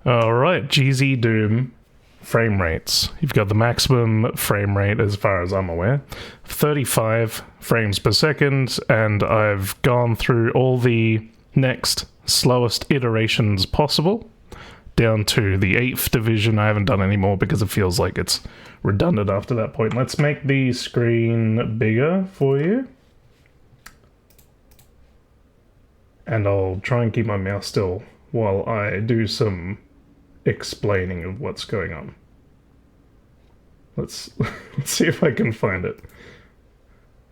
Alright, GZDOOM frame rates. You've got the maximum frame rate, as far as I'm aware, 35 frames per second, and I've gone through all the next slowest iterations possible, down to the 8th division. I haven't done any more because it feels like it's redundant after that point. Let's make the screen bigger for you. And I'll try and keep my mouse still while I do some explaining of what's going on. Let's see if I can find it.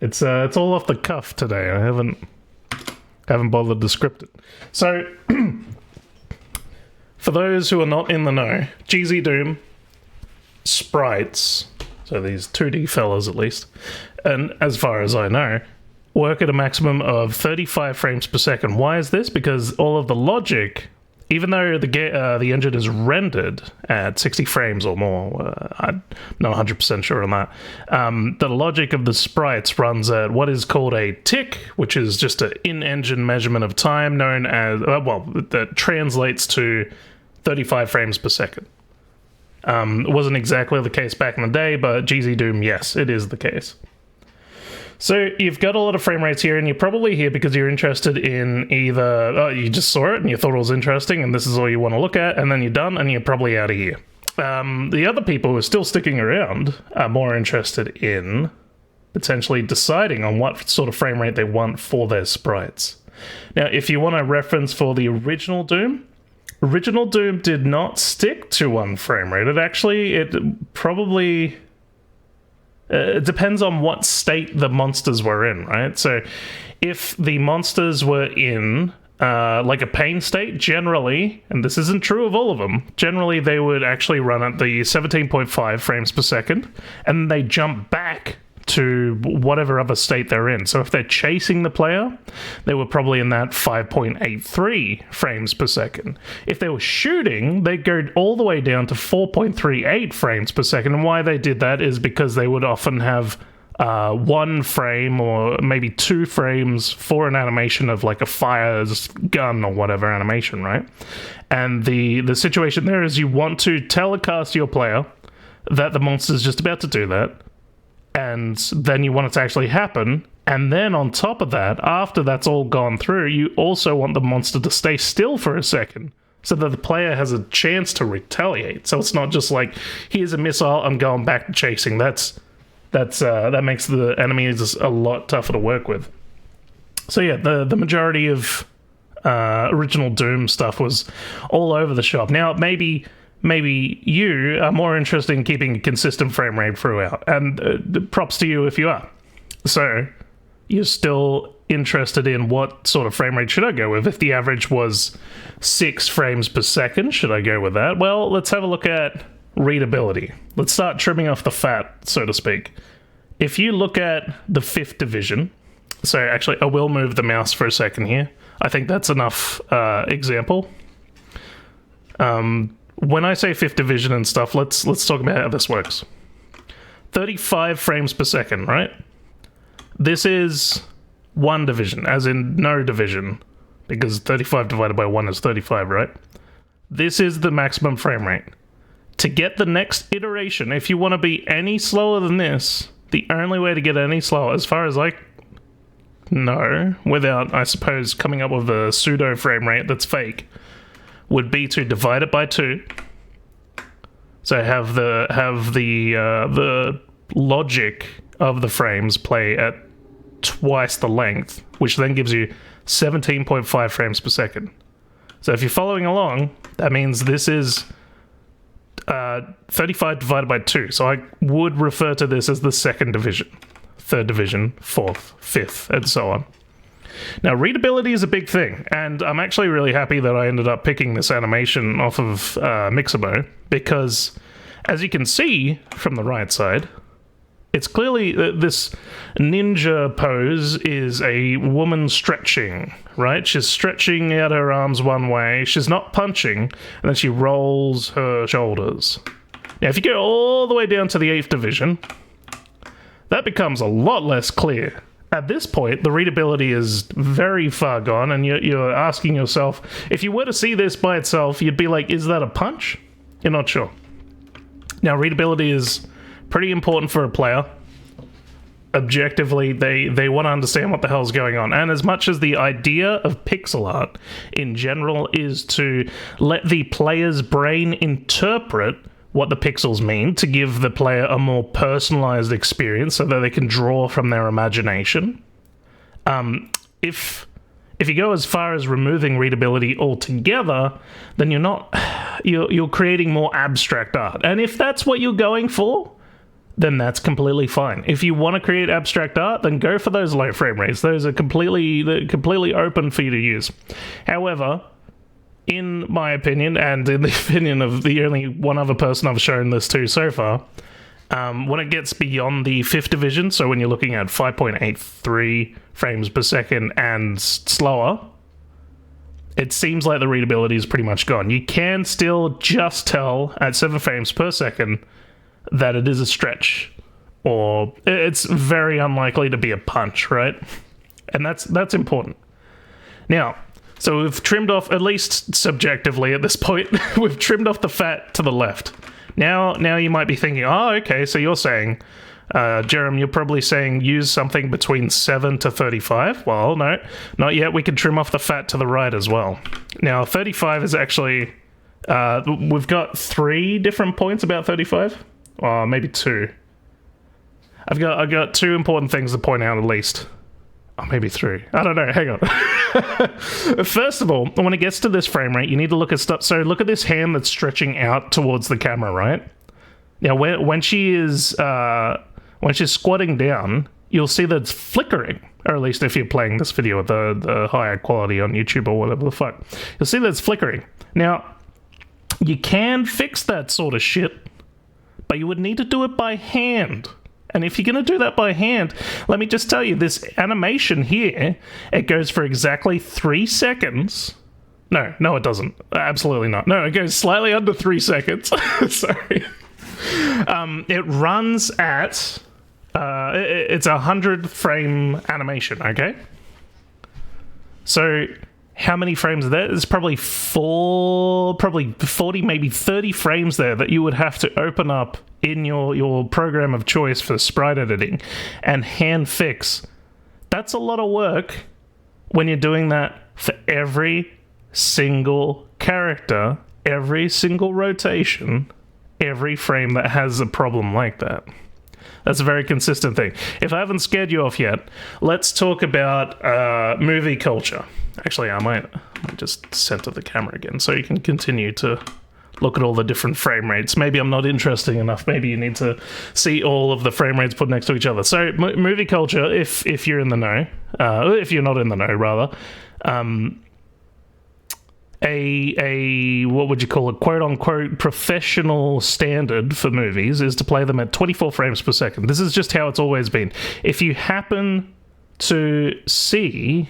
It's all off the cuff today. I haven't bothered to script it. So for those who are not in the know, GZDOOM sprites, so these 2D fellas at least, and as far as I know, work at a maximum of 35 frames per second. Why is this? Because all of the logic, even though the engine is rendered at 60 frames or more, I'm not 100% sure on that, the logic of the sprites runs at what is called a tick, which is just an in-engine measurement of time known as, that translates to 35 frames per second. It wasn't exactly the case back in the day, but GZDOOM, yes, it is the case. So you've got a lot of frame rates here, and you're probably here because you're interested in either, you just saw it and you thought it was interesting and this is all you want to look at, and then you're done and you're probably out of here. The other people who are still sticking around are more interested in potentially deciding on what sort of frame rate they want for their sprites. Now, if you want a reference for the original Doom did not stick to one frame rate. It probably... it depends on what state the monsters were in, right? So if the monsters were in like a pain state, generally, and this isn't true of all of them, generally they would actually run at the 17.5 frames per second, and they jump back to whatever other state they're in. So if they're chasing the player, they were probably in that 5.83 frames per second. If they were shooting, they'd go all the way down to 4.38 frames per second. And why they did that is because they would often have 1 frame or maybe 2 frames for an animation of like a fire's gun or whatever animation, right? And the situation there is you want to telecast your player that the monster's just about to do that, and then you want it to actually happen, and then on top of that, after that's all gone through, you also want the monster to stay still for a second so that the player has a chance to retaliate. So it's not just like, here's a missile, I'm going back to chasing. That makes the enemies a lot tougher to work with. So yeah, the majority of original Doom stuff was all over the shop. Now, maybe you are more interested in keeping a consistent frame rate throughout, and props to you if you are. So you're still interested in what sort of frame rate should I go with? If the average was 6 frames per second, should I go with that? Well, let's have a look at readability. Let's start trimming off the fat, so to speak. If you look at the 5th division, so actually I will move the mouse for a second here. I think that's enough example. When I say 5th division and stuff, let's talk about how this works. 35 frames per second, right? This is 1 division, as in no division, because 35 divided by 1 is 35, right? This is the maximum frame rate. To get the next iteration, if you want to be any slower than this, the only way to get any slower, as far as I know, without, I suppose, coming up with a pseudo frame rate that's fake, would be to divide it by 2. So have the logic of the frames play at twice the length, which then gives you 17.5 frames per second. So if you're following along, that means this is 35 divided by 2. So I would refer to this as the 2nd division, 3rd division, 4th, 5th, and so on. Now, readability is a big thing, and I'm actually really happy that I ended up picking this animation off of Mixamo, because, as you can see from the right side, it's clearly this ninja pose is a woman stretching, right? She's stretching out her arms one way, she's not punching, and then she rolls her shoulders. Now, if you go all the way down to the 8th division, that becomes a lot less clear. at this point, the readability is very far gone, and you're asking yourself, if you were to see this by itself, you'd be like, is that a punch? You're not sure. Now, readability is pretty important for a player. Objectively, they want to understand what the hell's going on. And as much as the idea of pixel art in general is to let the player's brain interpret what the pixels mean to give the player a more personalized experience so that they can draw from their imagination. If you go as far as removing readability altogether, then you're creating more abstract art. And if that's what you're going for, then that's completely fine. If you want to create abstract art, then go for those low frame rates. Those are completely open for you to use. However, in my opinion, and in the opinion of the only one other person I've shown this to so far, when it gets beyond the 5th division, so when you're looking at 5.83 frames per second and slower, it seems like the readability is pretty much gone. You can still just tell at 7 frames per second that it is a stretch, or it's very unlikely to be a punch, right? And that's important. Now, so we've trimmed off, at least subjectively at this point, we've trimmed off the fat to the left. Now you might be thinking, oh, okay, so you're saying, Jerem, you're probably saying use something between 7 to 35? Well, no, not yet. We can trim off the fat to the right as well. Now, 35 is actually, we've got 3 different points about 35. Or maybe 2. I've got 2 important things to point out at least. Oh, maybe 3. I don't know. Hang on. First of all, when it gets to this frame rate, you need to look at stuff. So look at this hand that's stretching out towards the camera, right? Now, when she's squatting down, you'll see that it's flickering. Or at least if you're playing this video with the higher quality on YouTube or whatever the fuck, you'll see that it's flickering. Now, you can fix that sort of shit, but you would need to do it by hand. And if you're going to do that by hand, let me just tell you, this animation here, it goes for exactly 3 seconds. No, it doesn't. Absolutely not. No, it goes slightly under 3 seconds. Sorry. It runs at... it's a 100-frame animation, okay? So... how many frames are there? There's probably 40, maybe 30 frames there that you would have to open up in your program of choice for sprite editing and hand fix. That's a lot of work when you're doing that for every single character, every single rotation, every frame that has a problem like that. That's a very consistent thing. If I haven't scared you off yet, let's talk about movie culture. Actually, I might just center the camera again so you can continue to look at all the different frame rates. Maybe I'm not interesting enough. Maybe you need to see all of the frame rates put next to each other. So movie culture, if you're in the know, if you're not in the know, rather, what would you call it, quote-unquote professional standard for movies is to play them at 24 frames per second. This is just how it's always been. If you happen to see...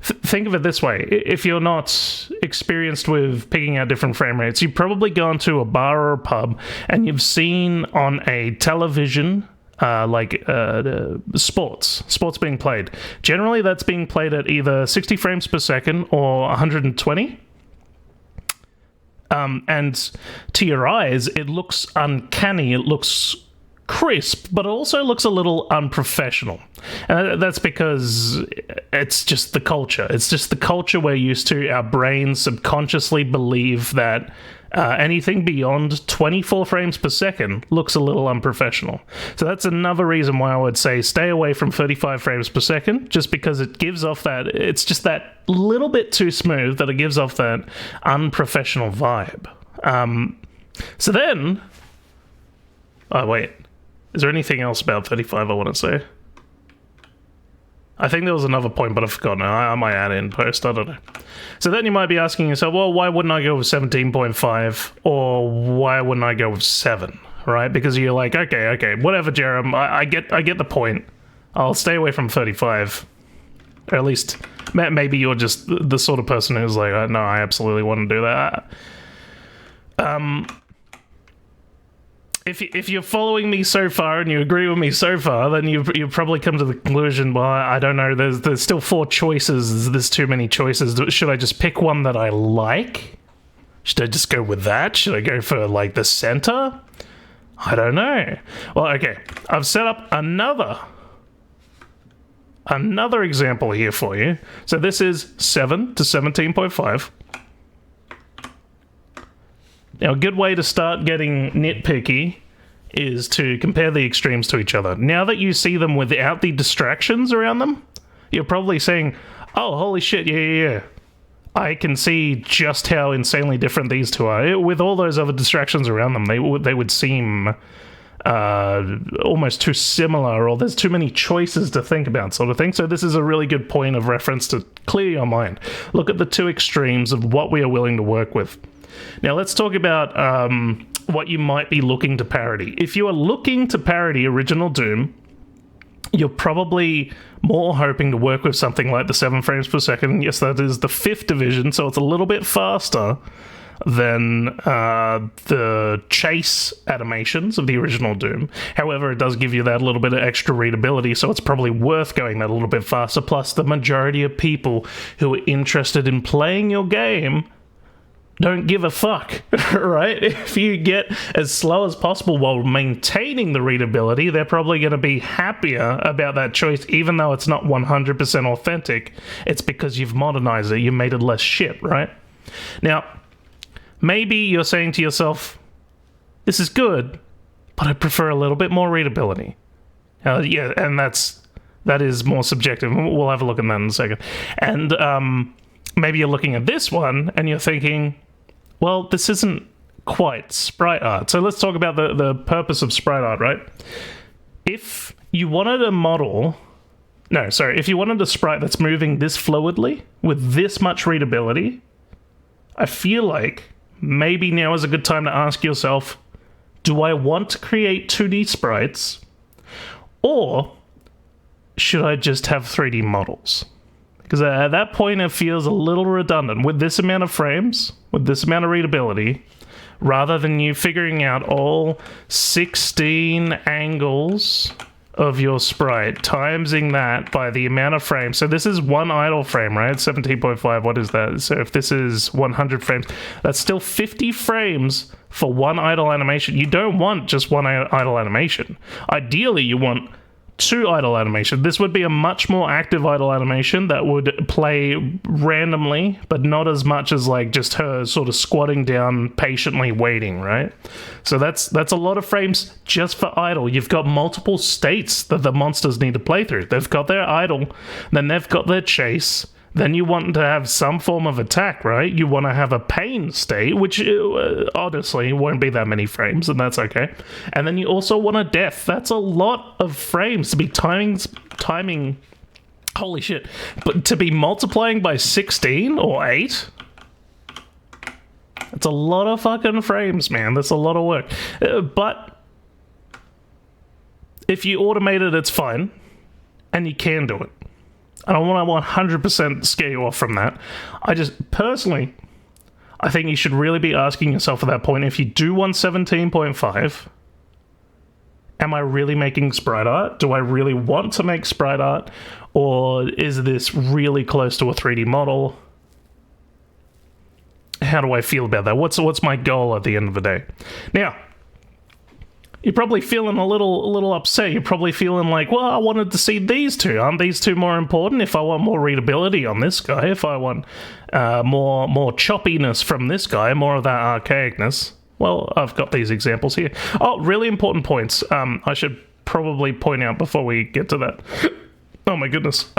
think of it this way. If you're not experienced with picking out different frame rates, you've probably gone to a bar or a pub and you've seen on a television sports being played. Generally, that's being played at either 60 frames per second or 120. And to your eyes, it looks uncanny. It looks crisp, but it also looks a little unprofessional. And that's because it's just the culture. It's just the culture we're used to. Our brains subconsciously believe that anything beyond 24 frames per second looks a little unprofessional. So that's another reason why I would say stay away from 35 frames per second, just because it gives off that, it's just that little bit too smooth that it gives off that unprofessional vibe. So then... oh, wait. Is there anything else about 35 I want to say? I think there was another point, but I've forgotten. I might add it in post. I don't know. So then you might be asking yourself, well, why wouldn't I go with 17.5? Or why wouldn't I go with 7? Right? Because you're like, okay, whatever, Jerem. I get the point. I'll stay away from 35. Or at least, maybe you're just the sort of person who's like, no, I absolutely want to do that. if you're following me so far and you agree with me so far, then you've probably come to the conclusion, well, I don't know, there's still 4 choices, there's too many choices. Should I just pick one that I like? Should I just go with that? Should I go for, like, the center? I don't know. Well, okay, I've set up another example here for you. So this is 7 to 17.5. Now, a good way to start getting nitpicky is to compare the extremes to each other. Now that you see them without the distractions around them, you're probably saying, oh, holy shit, yeah. I can see just how insanely different these two are. With all those other distractions around them, they would seem almost too similar, or there's too many choices to think about, sort of thing. So this is a really good point of reference to clear your mind. Look at the 2 extremes of what we are willing to work with. Now let's talk about what you might be looking to parody. If you are looking to parody original Doom, you're probably more hoping to work with something like the 7 frames per second. Yes, that is the 5th division, so it's a little bit faster than the chase animations of the original Doom. However, it does give you that little bit of extra readability, so it's probably worth going that a little bit faster. Plus, the majority of people who are interested in playing your game don't give a fuck, right? If you get as slow as possible while maintaining the readability, they're probably going to be happier about that choice, even though it's not 100% authentic. It's because you've modernized it, you made it less shit, right? Now, maybe you're saying to yourself, this is good, but I prefer a little bit more readability. Yeah, and that is more subjective. We'll have a look at that in a second. And maybe you're looking at this one and you're thinking, well, this isn't quite sprite art. So let's talk about the purpose of sprite art, right? If you wanted a model... No, sorry. If you wanted a sprite that's moving this fluidly with this much readability, I feel like maybe now is a good time to ask yourself, do I want to create 2D sprites, or should I just have 3D models? Because at that point, it feels a little redundant. With this amount of frames, with this amount of readability, rather than you figuring out all 16 angles of your sprite, timesing that by the amount of frames. So this is one idle frame, right? 17.5, what is that? So if this is 100 frames, that's still 50 frames for one idle animation. You don't want just one idle animation. Ideally, you want 2 idle animation. This would be a much more active idle animation that would play randomly, but not as much as like just her sort of squatting down, patiently waiting, right? So that's a lot of frames just for idle. You've got multiple states that the monsters need to play through. They've got their idle, then they've got their chase, then you want to have some form of attack, right? You want to have a pain state, which honestly won't be that many frames, and that's okay. And then you also want a death. That's a lot of frames to be timing. Holy shit. But to be multiplying by 16 or 8? That's a lot of fucking frames, man. That's a lot of work. But if you automate it, it's fine. And you can do it. I don't want to 100% scare you off from that. I just, personally, I think you should really be asking yourself at that point, if you do want 17.5, am I really making sprite art? Do I really want to make sprite art? Or is this really close to a 3D model? How do I feel about that? What's my goal at the end of the day? Now, you're probably feeling a little upset. You're probably feeling like, well, I wanted to see these two. Aren't these two more important? If I want more readability on this guy, if I want more choppiness from this guy, more of that archaicness, well, I've got these examples here. Oh, really important points. I should probably point out before we get to that. Oh my goodness.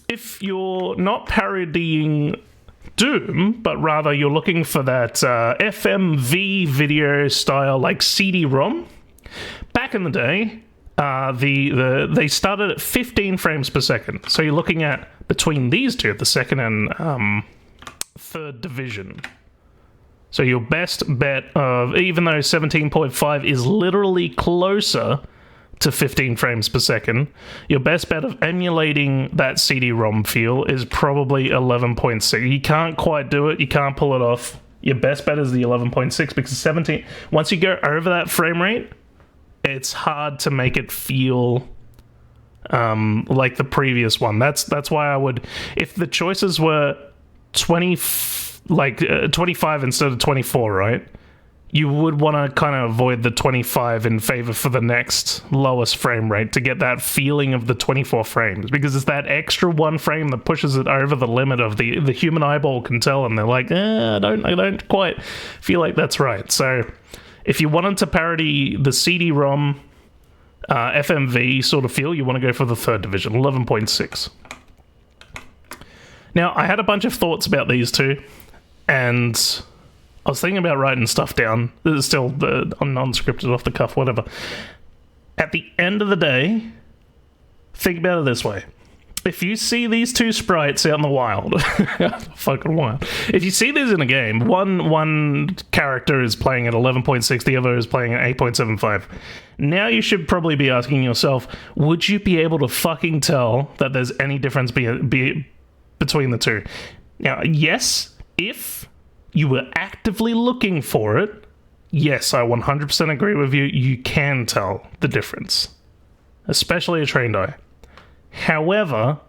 If you're not parodying Doom, but rather you're looking for that FMV video style, like CD-ROM. Back in the day, they started at 15 frames per second. So you're looking at between these two, the second and third division. So your best bet of, even though 17.5 is literally closer to 15 frames per second, your best bet of emulating that CD-ROM feel is probably 11.6. You can't quite do it, you can't pull it off, your best bet is the 11.6, because 17, once you go over that frame rate, it's hard to make it feel like the previous one. That's why I would, if the choices were 25 instead of 24, right? You would want to kind of avoid the 25 in favor for the next lowest frame rate to get that feeling of the 24 frames, because it's that extra one frame that pushes it over the limit of the human eyeball can tell, and they're like, I don't quite feel like that's right. So if you wanted to parody the CD-ROM FMV sort of feel, you want to go for the third division, 11.6. Now, I had a bunch of thoughts about these two, and I was thinking about writing stuff down. This is still non-scripted, off the cuff, whatever. At the end of the day, think about it this way. If you see these two sprites out in the wild, fucking wild. If you see these in a game, one character is playing at 11.6, the other is playing at 8.75. Now you should probably be asking yourself, would you be able to fucking tell that there's any difference between the two? Now, yes, if you were actively looking for it, yes, I 100% agree with you. You can tell the difference, especially a trained eye. However,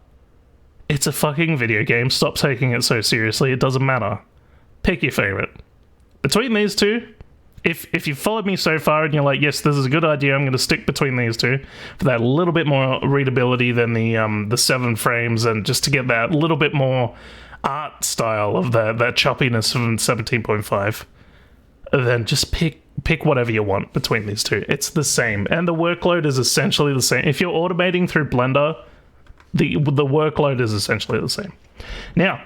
it's a fucking video game. Stop taking it so seriously. It doesn't matter. Pick your favorite. Between these two, if you've followed me so far and you're like, yes, this is a good idea, I'm going to stick between these two for that little bit more readability than the 7 frames, and just to get that little bit more art style of that choppiness from 17.5, then just pick whatever you want between these two. It's the same, and the workload is essentially the same. If you're automating through Blender, the workload is essentially the same. Now,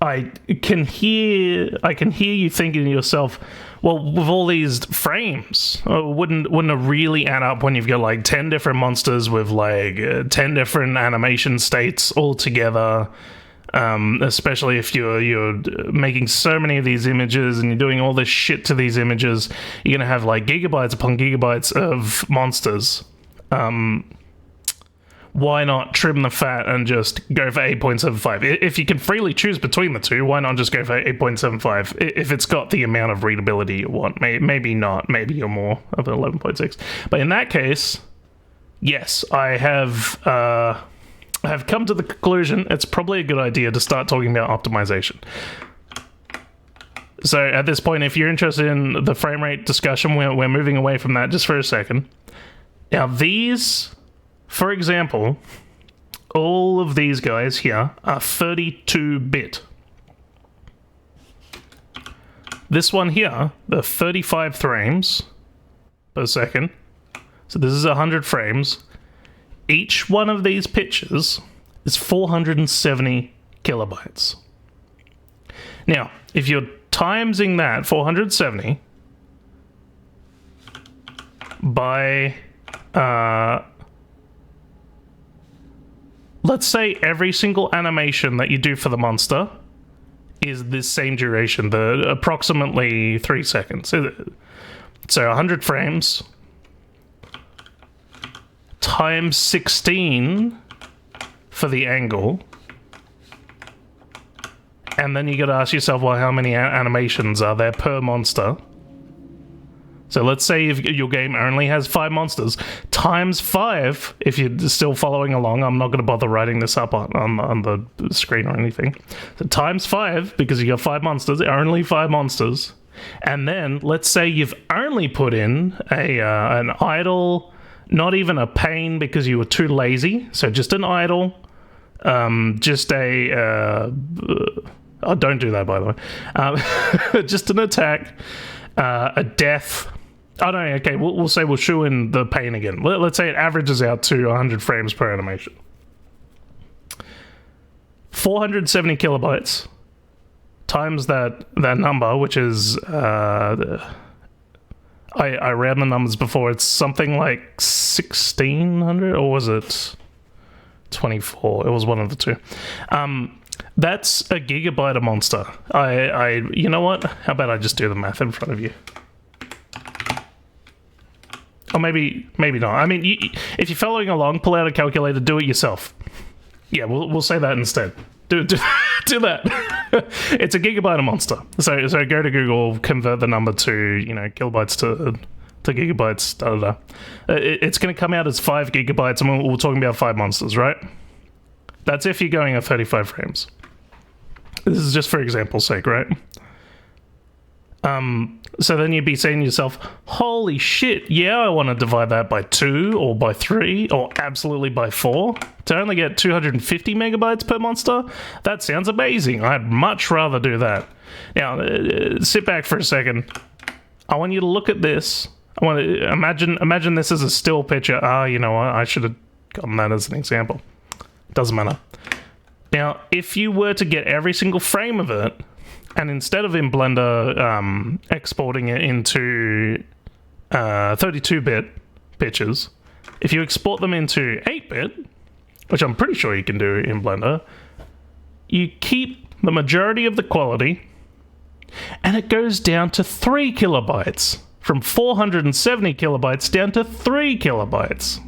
I can hear you thinking to yourself, well, with all these frames, wouldn't it really add up when you've got like 10 different monsters with like 10 different animation states all together? Especially if you're making so many of these images and you're doing all this shit to these images, you're gonna have like gigabytes upon gigabytes of monsters. Why not trim the fat and just go for 8.75? If you can freely choose between the two, why not just go for 8.75 if it's got the amount of readability you want? Maybe not. Maybe you're more of an 11.6. But in that case, yes, I have come to the conclusion it's probably a good idea to start talking about optimization. So at this point, if you're interested in the frame rate discussion, we're moving away from that just for a second. Now these, for example, all of these guys here are 32-bit. This one here, the 35 frames per second. So this is 100 frames. Each one of these pictures is 470 kilobytes. Now, if you're timesing that 470 by, let's say every single animation that you do for the monster is this same duration, the approximately 3 seconds. So 100 frames times 16 for the angle, and then you got to ask yourself, well, how many animations are there per monster? So let's say if your game only has 5 monsters, times 5, if you're still following along, I'm not going to bother writing this up on the screen or anything. So times 5, because you got 5 monsters, only 5 monsters, and then let's say you've only put in an idle, not even a pane because you were too lazy, so just an idle, just a oh, don't do that, by the way. Just an attack, a death. Oh no, okay, we'll say we'll shoe in the pane again. Let's say it averages out to 100 frames per animation. 470 kilobytes times that number, which is I ran the numbers before. It's something like 1600, or was it 24? It was one of the two. That's a gigabyte a monster. You know what? How about I just do the math in front of you? Or maybe not. I mean, if you're following along, pull out a calculator, do it yourself. Yeah, we'll say that instead. Do that. It's a gigabyte a monster. So go to Google, convert the number to, kilobytes to gigabytes, da da da. It's going to come out as 5 gigabytes, and we're talking about 5 monsters, right? That's if you're going at 35 frames. This is just for example's sake, right? So then you'd be saying to yourself, holy shit, yeah, I want to divide that by 2 or by 3 or absolutely by 4 to only get 250 megabytes per monster? That sounds amazing. I'd much rather do that. Now, sit back for a second. I want you to look at this. I want to imagine this as a still picture. You know what? I should have gotten that as an example. Doesn't matter. Now, if you were to get every single frame of it, and instead of in Blender exporting it into 32-bit pictures, if you export them into 8-bit, which I'm pretty sure you can do in Blender, you keep the majority of the quality, and it goes down to 3 kilobytes. From 470 kilobytes down to 3 kilobytes.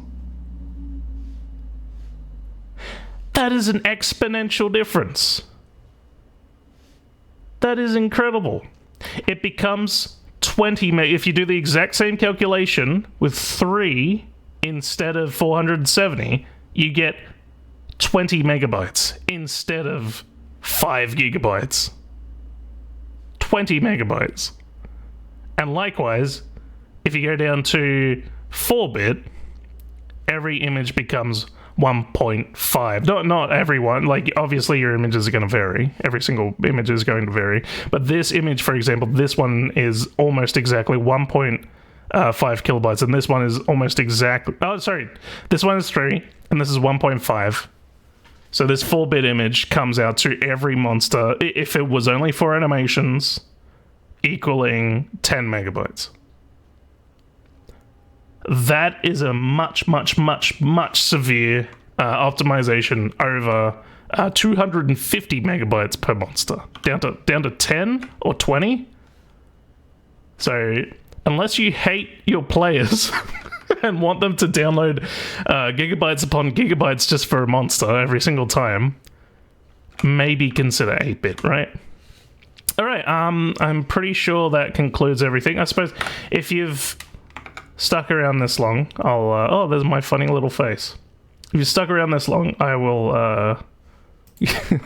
That is an exponential difference. That is incredible. It becomes 20 meg. If you do the exact same calculation with 3 instead of 470, you get 20 megabytes instead of 5 gigabytes. 20 megabytes. And likewise, if you go down to 4-bit, every image becomes 1.5. Not everyone. Like, obviously your images are going to vary. Every single image is going to vary. But this image, for example, this one is almost exactly 1.5 kilobytes, and this one is almost exactly... Oh, sorry. This one is 3, and this is 1.5. So this 4-bit image comes out to every monster, if it was only for animations, equaling 10 megabytes. That is a much severe optimization over 250 megabytes per monster, down to 10 or 20. So unless you hate your players and want them to download gigabytes upon gigabytes just for a monster every single time, maybe consider 8-bit, right? All right, I'm pretty sure that concludes everything. I suppose if you've stuck around this long, I'll... oh, there's my funny little face. If you've stuck around this long, I will...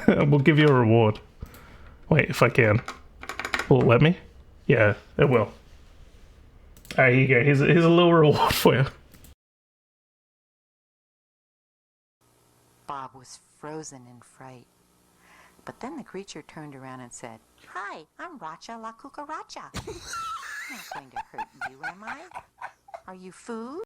will give you a reward. Wait, if I can. Will it let me? Yeah, it will. Alright, here you go. Here's a little reward for you. Bob was frozen in fright. But then the creature turned around and said, "Hi, I'm Racha la Cucaracha. I'm not going to hurt you, am I? Are you food?"